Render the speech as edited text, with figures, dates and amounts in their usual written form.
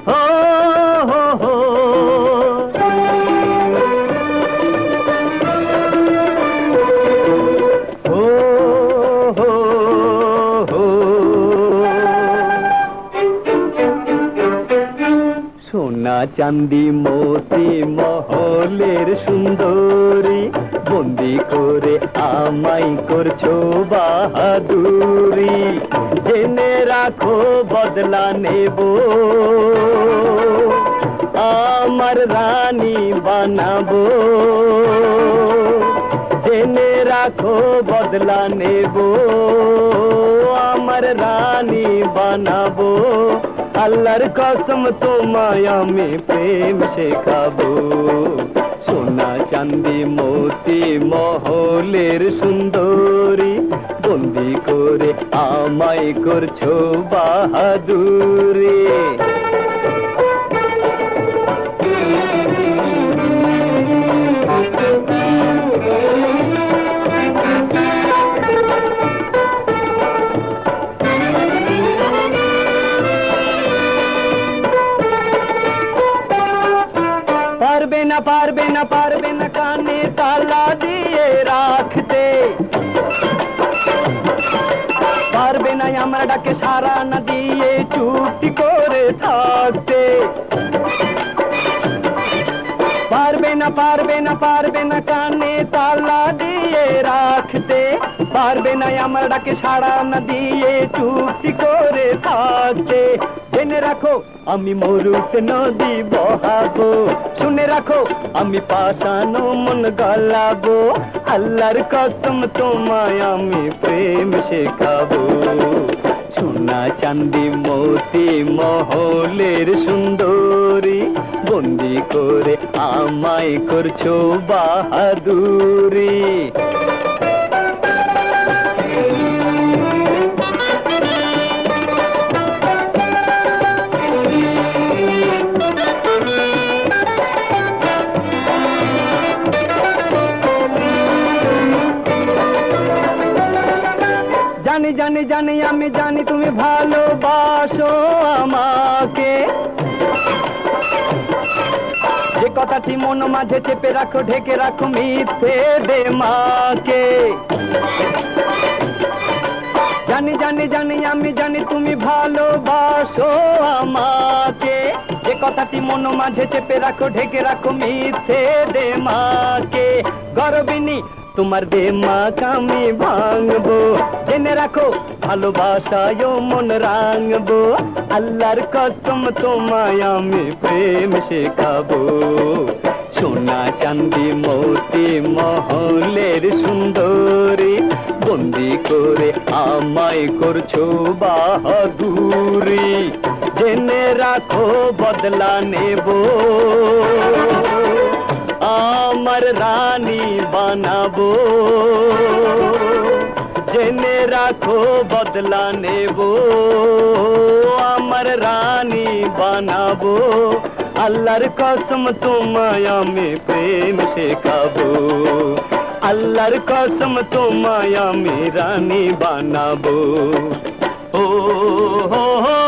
হো হো হো সোনা চাঁদি মতি মহলের সুন্দরী বন্দি করে আমায় করছো বাহাদুরি জেনে রাখো বদলা নেব আমার রানী বানাবো জেনে রাখো বদলা নেব আমার রানী বানাবো আল্লাহর কসম তোমায় আমি প্রেম শেখাবো সোনা চাঁদি মতি মহলের সুন্দরী বন্দি করে আমায় করছো বাহাদুরি পারবে না কানে তালা দিয়ে রাখতে পারবে না আমার ডাকে সারা না দিয়ে চুপটি করে থাকতে পারবে না কানে তালা দিয়ে রাখতে পারবে না আমার ডাকে সারা না দিয়ে চুপটি করে থাকতে জেনে রাখো আমি মরুতে নদী বহাবো শুনে রাখো আমি পাষানো মন গলাবো আল্লাহর কসম তোমায় আমি প্রেম শেখাবো সোনা চাঁদি মতি মহলের সুন্দরী বন্দি করে আমায় করছো বাহাদুরি জানি আমি জানি তুমি ভালোবাসো আমাকে যে কথাটি মন মাঝে চেপে রাখো ঢেকে রাখো মিথ্যে দে মাকে জানি আমি জানি তুমি ভালোবাসো আমাকে যে কথাটি মন মাঝে চেপে রাখো ঢেকে রাখো মিথ্যে দে মাকে গর্বিনী তোমার বেমাক আমি ভাঙবো জেনে রাখো ভালোবাসায় মন রাঙবো আল্লাহর কসম তোমায় আমি প্রেম শেখাবো সোনা চাঁদি মতি মহলের সুন্দরী বন্দি করে আমায় করছো বাহাদুরি জেনে রাখো বদলা নেব আমার রানী বানাবো জেনে রাখো বদলা নেব আমার রানী বানাবো আল্লাহর কসম তোমায় আমি প্রেম শেখাবো আল্লাহর কসম তোমায় আমি রানী বানাবো ও হো হো